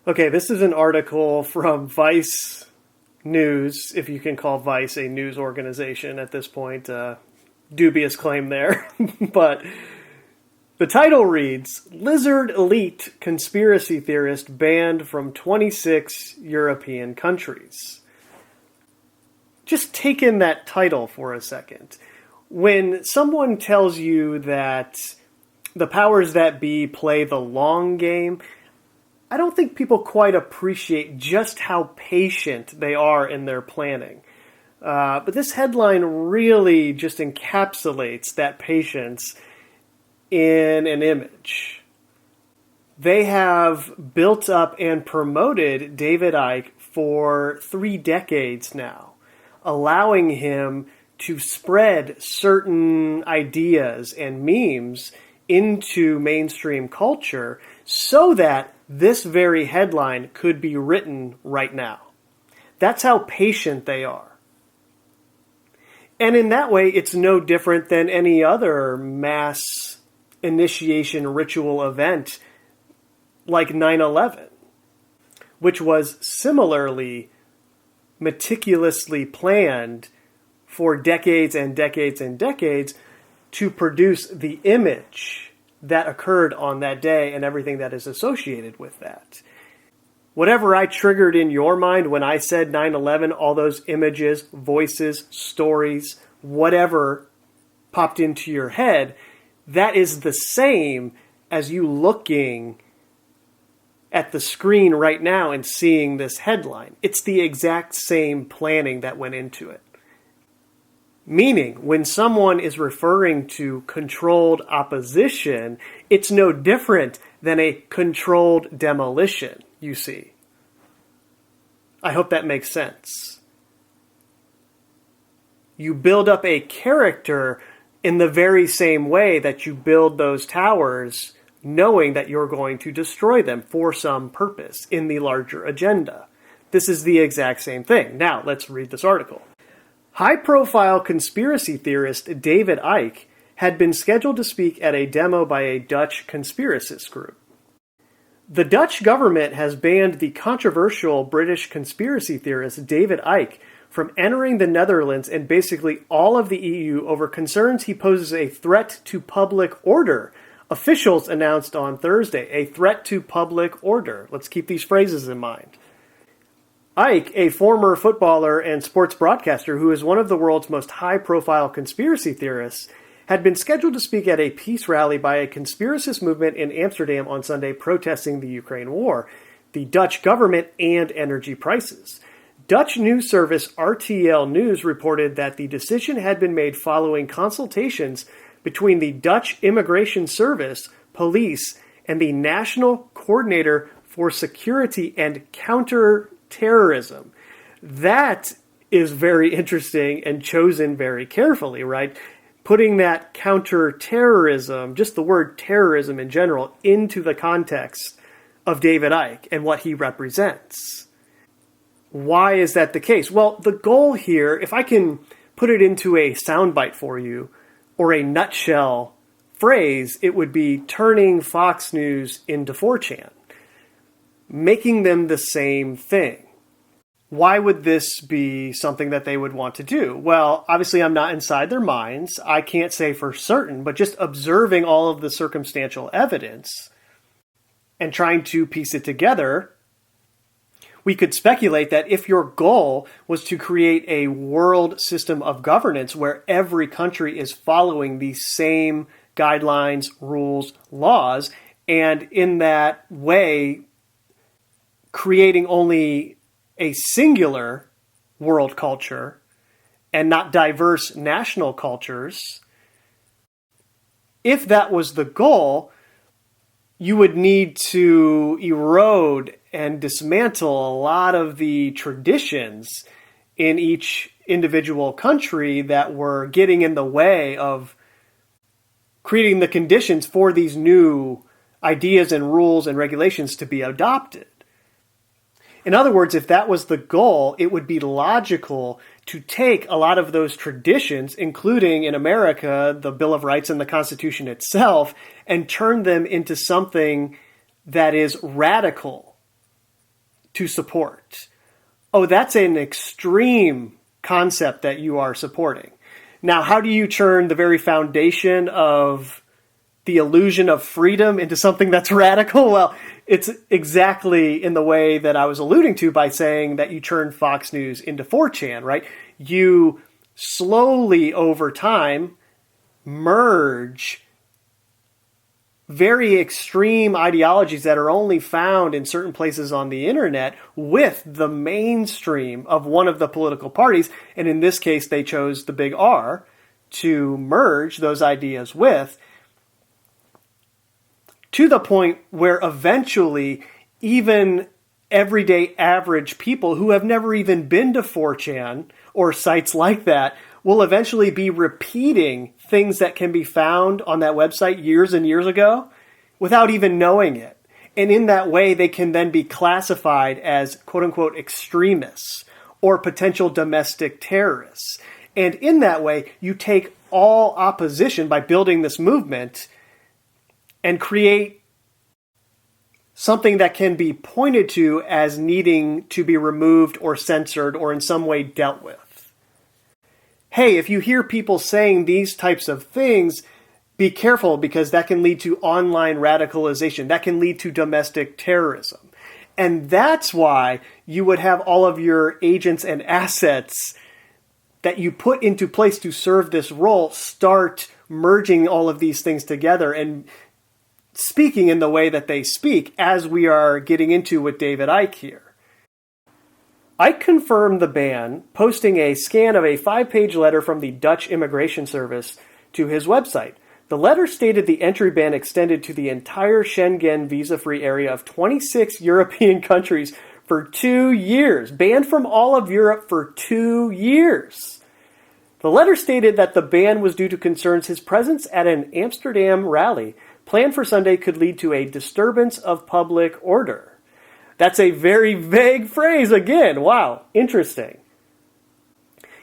Okay, this is an article from Vice News, if you can call Vice a news organization at this point. Dubious claim there. But the title reads, Lizard Elite Conspiracy Theorist Banned from 26 European Countries. Just take in that title for a second. When someone tells you that the powers that be play the long game, I don't think people quite appreciate just how patient they are in their planning. But this headline really just encapsulates that patience in an image. They have built up and promoted David Icke for 3 decades now, allowing him to spread certain ideas and memes into mainstream culture so that this very headline could be written right now. That's how patient they are. And in that way, it's no different than any other mass initiation ritual event like 9/11, which was similarly meticulously planned for decades and decades and decades to produce the image that occurred on that day and everything that is associated with that. Whatever I triggered in your mind when I said 9/11, all those images, voices, stories, whatever popped into your head, that is the same as you looking at the screen right now and seeing this headline. It's the exact same planning that went into it. Meaning, when someone is referring to controlled opposition, it's no different than a controlled demolition, you see. I hope that makes sense. You build up a character in the very same way that you build those towers, knowing that you're going to destroy them for some purpose in the larger agenda. This is the exact same thing. Now, let's read this article. High-profile conspiracy theorist David Icke had been scheduled to speak at a demo by a Dutch conspiracist group. The Dutch government has banned the controversial British conspiracy theorist David Icke from entering the Netherlands and basically all of the EU over concerns he poses a threat to public order. Officials announced on Thursday, a threat to public order. Let's keep these phrases in mind. Icke, a former footballer and sports broadcaster who is one of the world's most high-profile conspiracy theorists, had been scheduled to speak at a peace rally by a conspiracist movement in Amsterdam on Sunday protesting the Ukraine war, the Dutch government, and energy prices. Dutch news service RTL News reported that the decision had been made following consultations between the Dutch Immigration Service, police, and the National Coordinator for Security and Counter-Terrorism. That is very interesting and chosen very carefully, right? Putting that counter-terrorism, just the word terrorism in general, into the context of David Icke and what he represents. Why is that the case? Well, the goal here, if I can put it into a soundbite for you, or a nutshell phrase, it would be turning Fox News into 4chan, making them the same thing. Why would this be something that they would want to do? Well, obviously I'm not inside their minds. I can't say for certain, but just observing all of the circumstantial evidence and trying to piece it together, we could speculate that if your goal was to create a world system of governance where every country is following the same guidelines, rules, laws, and in that way creating only a singular world culture and not diverse national cultures, if that was the goal, you would need to erode and dismantle a lot of the traditions in each individual country that were getting in the way of creating the conditions for these new ideas and rules and regulations to be adopted. In other words, if that was the goal, it would be logical to take a lot of those traditions, including in America, the Bill of Rights and the Constitution itself, and turn them into something that is radical to support. Oh, that's an extreme concept that you are supporting. Now, how do you turn the very foundation of the illusion of freedom into something that's radical? Well, it's exactly in the way that I was alluding to by saying that you turn Fox News into 4chan, right? You slowly, over time, merge very extreme ideologies that are only found in certain places on the internet with the mainstream of one of the political parties. And in this case, they chose the big R to merge those ideas with, to the point where eventually even everyday average people who have never even been to 4chan or sites like that will eventually be repeating things that can be found on that website years and years ago without even knowing it. And in that way, they can then be classified as quote-unquote extremists or potential domestic terrorists. And in that way, you take all opposition by building this movement and create something that can be pointed to as needing to be removed or censored or in some way dealt with. Hey, if you hear people saying these types of things, be careful because that can lead to online radicalization. That can lead to domestic terrorism. And that's why you would have all of your agents and assets that you put into place to serve this role start merging all of these things together and speaking in the way that they speak, as we are getting into with David Icke here. Icke confirmed the ban, posting a scan of a 5-page letter from the Dutch Immigration Service to his website. The letter stated the entry ban extended to the entire Schengen visa-free area of 26 European countries for 2 years. Banned from all of Europe for 2 years. The letter stated that the ban was due to concerns his presence at an Amsterdam rally planned for Sunday could lead to a disturbance of public order. That's a very vague phrase again. Wow, interesting.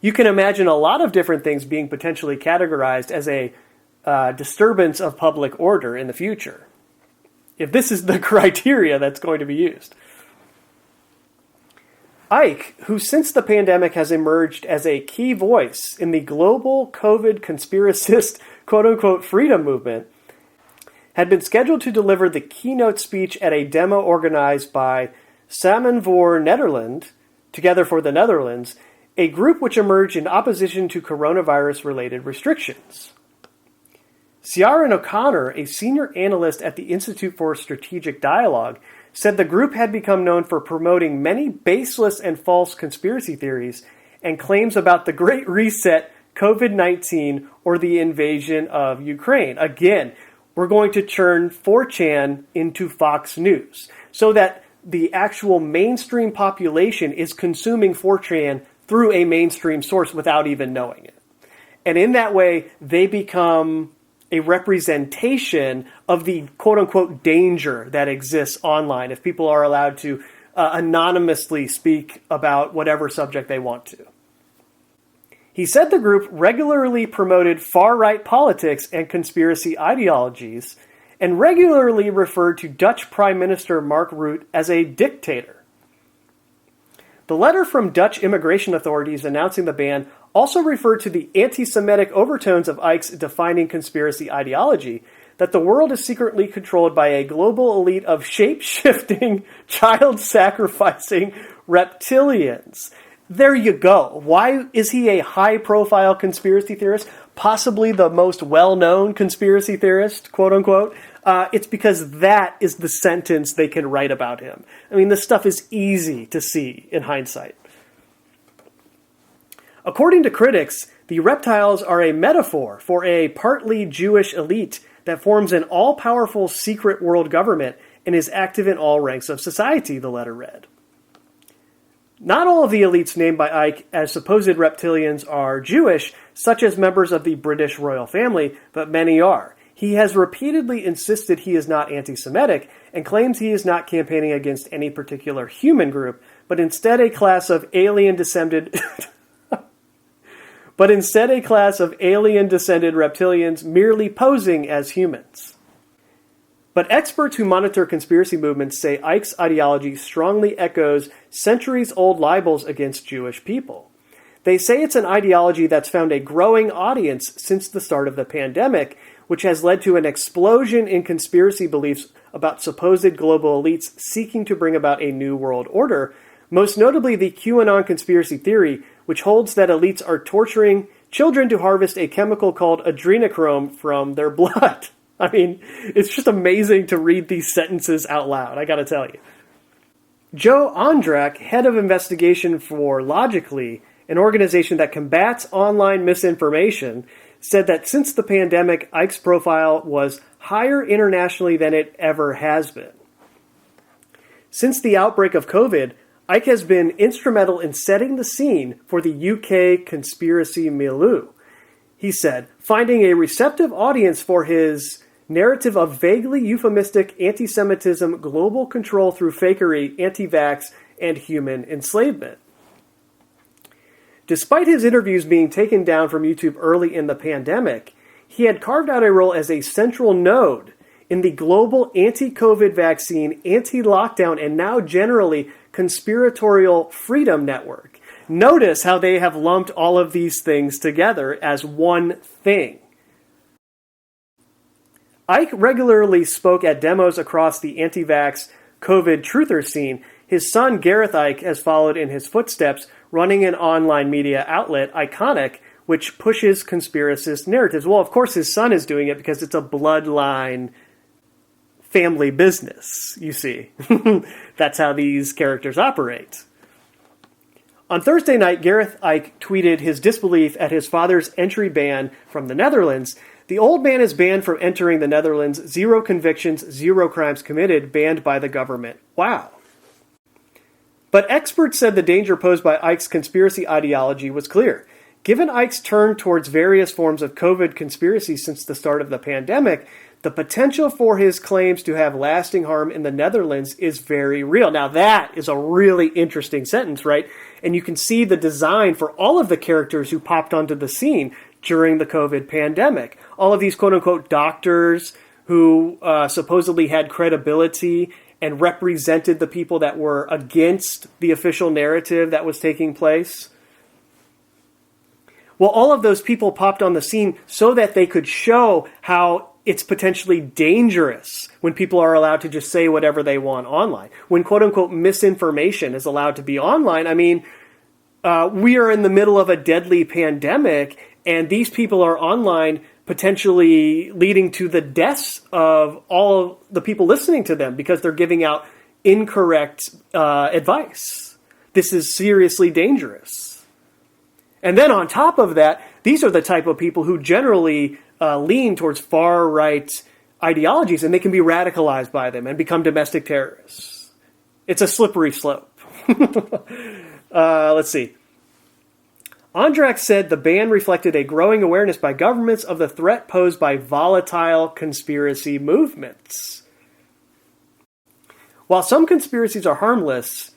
You can imagine a lot of different things being potentially categorized as a disturbance of public order in the future, if this is the criteria that's going to be used. Icke, who since the pandemic has emerged as a key voice in the global COVID conspiracist quote-unquote freedom movement, had been scheduled to deliver the keynote speech at a demo organized by Samen voor Nederland, Together for the Netherlands, a group which emerged in opposition to coronavirus-related restrictions. Ciaran O'Connor, a senior analyst at the Institute for Strategic Dialogue, said the group had become known for promoting many baseless and false conspiracy theories and claims about the Great Reset, COVID-19, or the invasion of Ukraine. Again, we're going to turn 4chan into Fox News so that the actual mainstream population is consuming 4chan through a mainstream source without even knowing it. And in that way, they become a representation of the quote-unquote danger that exists online if people are allowed to anonymously speak about whatever subject they want to. He said the group regularly promoted far-right politics and conspiracy ideologies and regularly referred to Dutch Prime Minister Mark Rutte as a dictator. The letter from Dutch immigration authorities announcing the ban also referred to the anti-Semitic overtones of Icke's defining conspiracy ideology that the world is secretly controlled by a global elite of shape-shifting, child-sacrificing reptilians. There you go. Why is he a high-profile conspiracy theorist? Possibly the most well-known conspiracy theorist, quote-unquote. It's because that is the sentence they can write about him. I mean, this stuff is easy to see in hindsight. According to critics, the reptiles are a metaphor for a partly Jewish elite that forms an all-powerful secret world government and is active in all ranks of society, the letter read. Not all of the elites named by Icke as supposed reptilians are Jewish, such as members of the British royal family, but many are. He has repeatedly insisted he is not anti-Semitic and claims he is not campaigning against any particular human group, but instead a class of alien-descended reptilians merely posing as humans. But experts who monitor conspiracy movements say Icke's ideology strongly echoes centuries-old libels against Jewish people. They say it's an ideology that's found a growing audience since the start of the pandemic, which has led to an explosion in conspiracy beliefs about supposed global elites seeking to bring about a new world order, most notably the QAnon conspiracy theory, which holds that elites are torturing children to harvest a chemical called adrenochrome from their blood. I mean, it's just amazing to read these sentences out loud, I gotta tell you. Joe Ondrak, head of investigation for Logically, an organization that combats online misinformation, said that since the pandemic, Icke's profile was higher internationally than it ever has been. Since the outbreak of COVID, Icke has been instrumental in setting the scene for the UK conspiracy milieu. He said, finding a receptive audience for his narrative of vaguely euphemistic anti-Semitism, global control through fakery, anti-vax, and human enslavement. Despite his interviews being taken down from YouTube early in the pandemic, he had carved out a role as a central node in the global anti-COVID vaccine, anti-lockdown, and now generally conspiratorial freedom network. Notice how they have lumped all of these things together as one thing. Icke regularly spoke at demos across the anti-vax COVID truther scene. His son, Gareth Icke, has followed in his footsteps, running an online media outlet, Iconic, which pushes conspiracist narratives. Well, of course his son is doing it because it's a bloodline family business, you see. That's how these characters operate. On Thursday night, Gareth Icke tweeted his disbelief at his father's entry ban from the Netherlands. The old man is banned from entering the Netherlands. 0 convictions, 0 crimes committed, banned by the government. Wow. But experts said the danger posed by Icke's conspiracy ideology was clear. Given Icke's turn towards various forms of COVID conspiracy since the start of the pandemic, the potential for his claims to have lasting harm in the Netherlands is very real. Now that is a really interesting sentence, right? And you can see the design for all of the characters who popped onto the scene during the COVID pandemic. All of these quote-unquote doctors who supposedly had credibility and represented the people that were against the official narrative that was taking place. Well, all of those people popped on the scene so that they could show how it's potentially dangerous when people are allowed to just say whatever they want online. When quote-unquote misinformation is allowed to be online, I mean, we are in the middle of a deadly pandemic, and these people are online potentially leading to the deaths of all of the people listening to them because they're giving out incorrect advice. This is seriously dangerous. And then on top of that, these are the type of people who generally lean towards far-right ideologies, and they can be radicalized by them and become domestic terrorists. It's a slippery slope. Let's see. Ondrak said the ban reflected a growing awareness by governments of the threat posed by volatile conspiracy movements. While some conspiracies are harmless,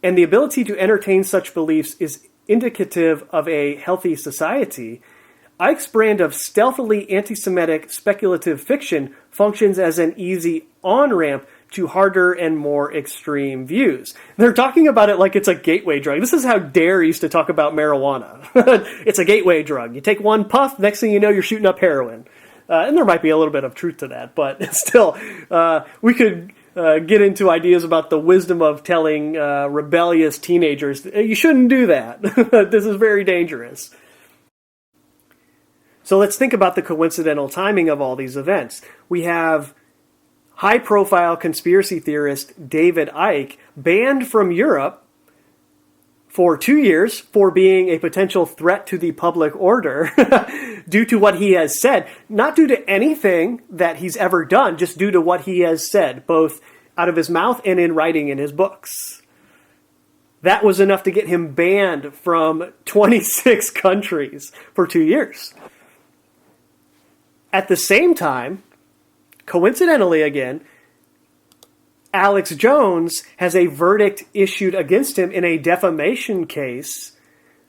and the ability to entertain such beliefs is indicative of a healthy society, Icke's brand of stealthily anti-Semitic speculative fiction functions as an easy on-ramp to harder and more extreme views. They're talking about it like it's a gateway drug. This is how Dare used to talk about marijuana. It's a gateway drug. You take one puff, next thing you know, you're shooting up heroin. And there might be a little bit of truth to that, but still, we could get into ideas about the wisdom of telling rebellious teenagers, you shouldn't do that. This is very dangerous. So let's think about the coincidental timing of all these events. We have high-profile conspiracy theorist David Icke banned from Europe for 2 years for being a potential threat to the public order due to what he has said. Not due to anything that he's ever done, just due to what he has said, both out of his mouth and in writing in his books. That was enough to get him banned from 26 countries for 2 years. At the same time, coincidentally again, Alex Jones has a verdict issued against him in a defamation case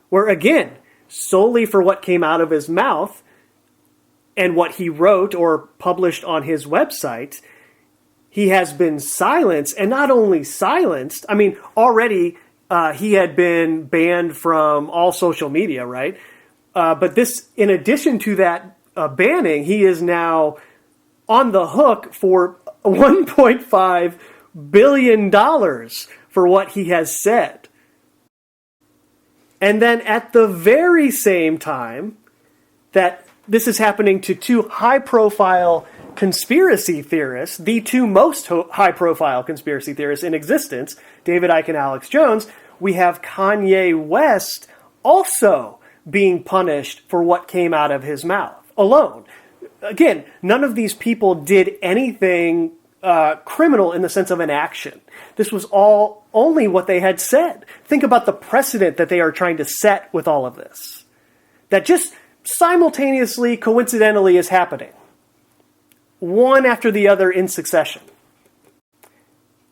where, again, solely for what came out of his mouth, and what he wrote or published on his website, he has been silenced, and not only silenced, I mean, already he had been banned from all social media, right? But this, in addition to that banning, he is now on the hook for $1.5 billion for what he has said. And then at the very same time that this is happening to two high-profile conspiracy theorists, the two most high-profile conspiracy theorists in existence, David Icke and Alex Jones, we have Kanye West also being punished for what came out of his mouth alone. Again, none of these people did anything criminal in the sense of an action. This was all only what they had said. Think about the precedent that they are trying to set with all of this. That just simultaneously, coincidentally is happening. One after the other in succession.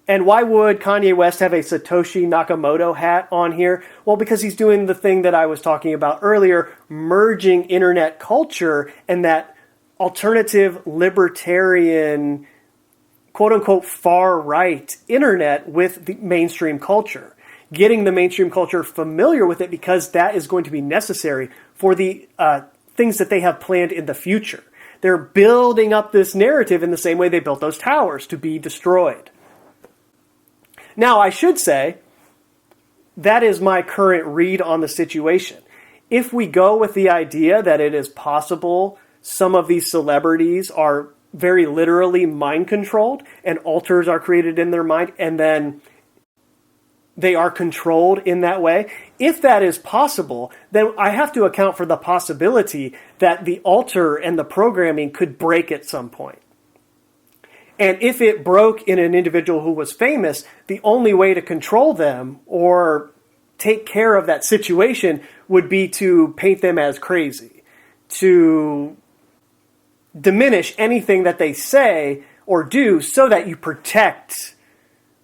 And why would Kanye West have a Satoshi Nakamoto hat on here? Well, because he's doing the thing that I was talking about earlier, merging internet culture and that alternative libertarian, quote-unquote, far-right internet with the mainstream culture. Getting the mainstream culture familiar with it because that is going to be necessary for the things that they have planned in the future. They're building up this narrative in the same way they built those towers to be destroyed. Now, I should say, that is my current read on the situation. If we go with the idea that it is possible some of these celebrities are very literally mind-controlled and altars are created in their mind and then they are controlled in that way, if that is possible, then I have to account for the possibility that the altar and the programming could break at some point. And if it broke in an individual who was famous, the only way to control them or take care of that situation would be to paint them as crazy, to diminish anything that they say or do so that you protect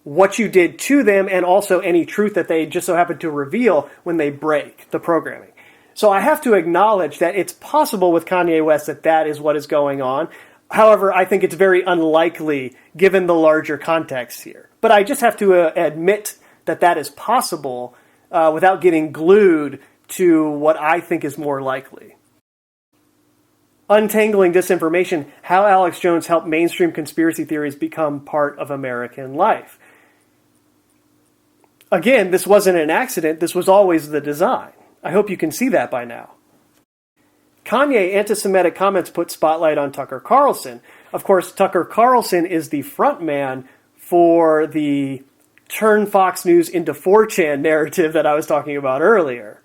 what you did to them and also any truth that they just so happen to reveal when they break the programming. So I have to acknowledge that it's possible with Kanye West that that is what is going on. However, I think it's very unlikely given the larger context here. But I just have to admit that that is possible without getting glued to what I think is more likely. Untangling disinformation, how Alex Jones helped mainstream conspiracy theories become part of American life. Again, this wasn't an accident. This was always the design. I hope you can see that by now. Kanye anti-Semitic comments put spotlight on Tucker Carlson. Of course, Tucker Carlson is the front man for the turn Fox News into 4chan narrative that I was talking about earlier.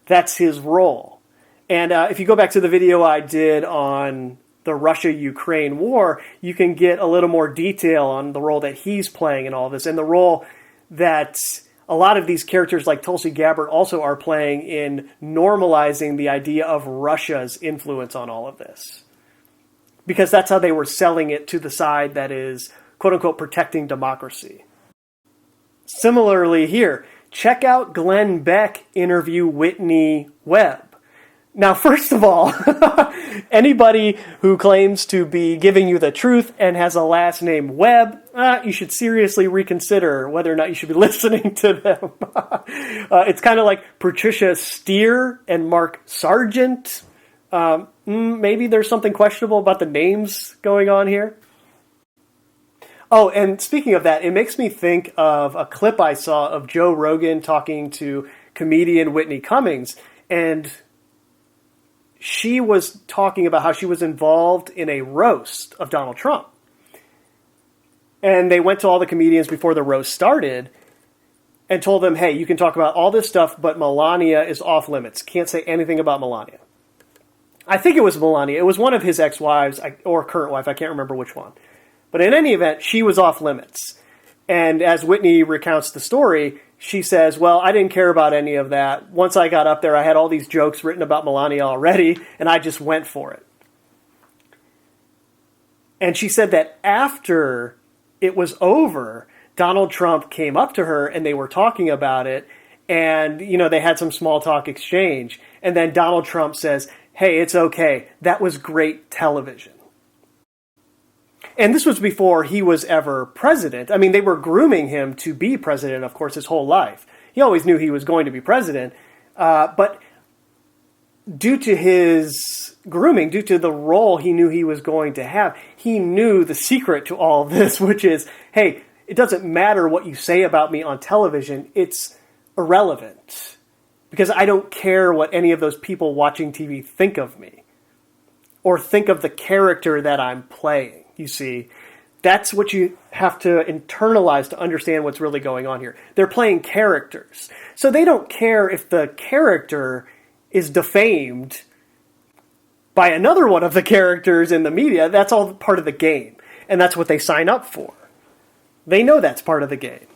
That's his role. And if you go back to the video I did on the Russia-Ukraine war, you can get a little more detail on the role that he's playing in all this and the role that a lot of these characters like Tulsi Gabbard also are playing in normalizing the idea of Russia's influence on all of this. Because that's how they were selling it to the side that is, quote-unquote, protecting democracy. Similarly here, check out Glenn Beck interview Whitney Webb. Now, first of all, anybody who claims to be giving you the truth and has a last name Webb, you should seriously reconsider whether or not you should be listening to them. It's kind of like Patricia Steer and Mark Sargent. Maybe there's something questionable about the names going on here. Oh, and speaking of that, it makes me think of a clip I saw of Joe Rogan talking to comedian Whitney Cummings, and she was talking about how she was involved in a roast of Donald Trump. And they went to all the comedians before the roast started and told them, hey, you can talk about all this stuff, but Melania is off limits. Can't say anything about Melania. I think it was Melania. It was one of his ex-wives or current wife. I can't remember which one. But in any event, she was off limits. And as Whitney recounts the story, she says, well, I didn't care about any of that. Once I got up there, I had all these jokes written about Melania already, and I just went for it. And she said that after it was over, Donald Trump came up to her, and they were talking about it, and, you know, they had some small talk exchange. And then Donald Trump says, hey, it's okay. That was great television. And this was before he was ever president. I mean, they were grooming him to be president, of course, his whole life. He always knew he was going to be president. But due to his grooming, due to the role he knew he was going to have, he knew the secret to all of this, which is, hey, it doesn't matter what you say about me on television. It's irrelevant. Because I don't care what any of those people watching TV think of me. Or think of the character that I'm playing. You see, that's what you have to internalize to understand what's really going on here. They're playing characters. So they don't care if the character is defamed by another one of the characters in the media. That's all part of the game. And that's what they sign up for. They know that's part of the game.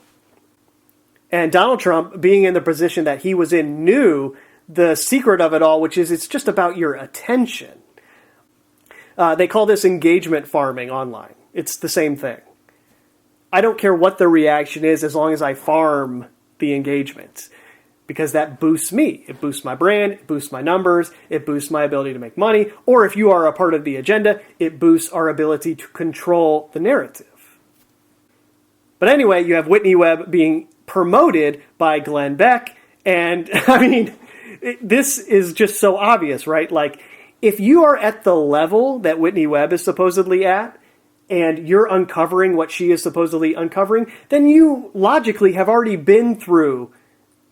And Donald Trump, being in the position that he was in, knew the secret of it all, which is it's just about your attention. They call this engagement farming online. It's the same thing. I don't care what the reaction is as long as I farm the engagement. Because that boosts me. It boosts my brand, it boosts my numbers, it boosts my ability to make money. Or if you are a part of the agenda, it boosts our ability to control the narrative. But anyway, you have Whitney Webb being promoted by Glenn Beck. And, I mean, this is just so obvious, right? Like, if you are at the level that Whitney Webb is supposedly at, and you're uncovering what she is supposedly uncovering, then you logically have already been through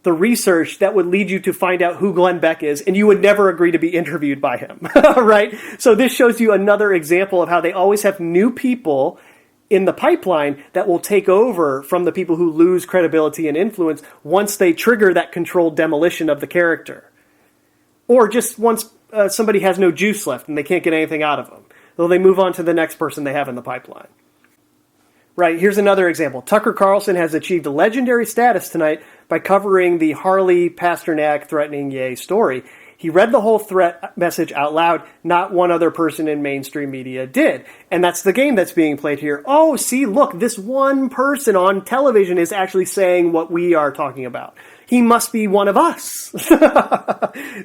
the research that would lead you to find out who Glenn Beck is, and you would never agree to be interviewed by him, right? So this shows you another example of how they always have new people in the pipeline that will take over from the people who lose credibility and influence once they trigger that controlled demolition of the character. Or just once somebody has no juice left and they can't get anything out of them. Though they move on to the next person they have in the pipeline. Right, here's another example. Tucker Carlson has achieved legendary status tonight by covering the Harley Pasternak threatening Ye story. He read the whole threat message out loud. Not one other person in mainstream media did. And that's the game that's being played here. Oh, see, look, this one person on television is actually saying what we are talking about. He must be one of us.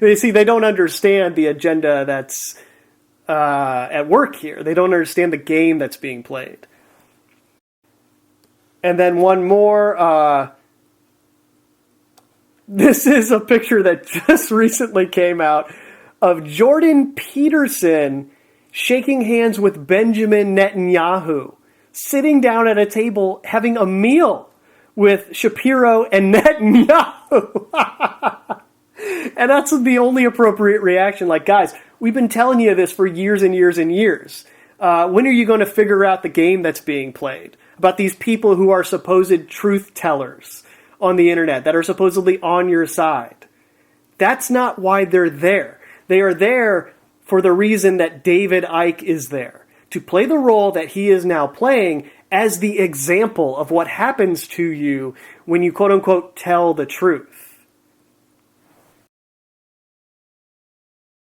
You see, they don't understand the agenda that's at work here. They don't understand the game that's being played. And then one more. This is a picture that just recently came out of Jordan Peterson shaking hands with Benjamin Netanyahu, sitting down at a table having a meal with Shapiro and Netanyahu. And that's the only appropriate reaction. Like, guys, we've been telling you this for years and years and years. When are you going to figure out the game that's being played? About these people who are supposed truth tellers on the internet that are supposedly on your side. That's not why they're there. They are there for the reason that David Icke is there. To play the role that he is now playing as the example of what happens to you when you quote unquote tell the truth.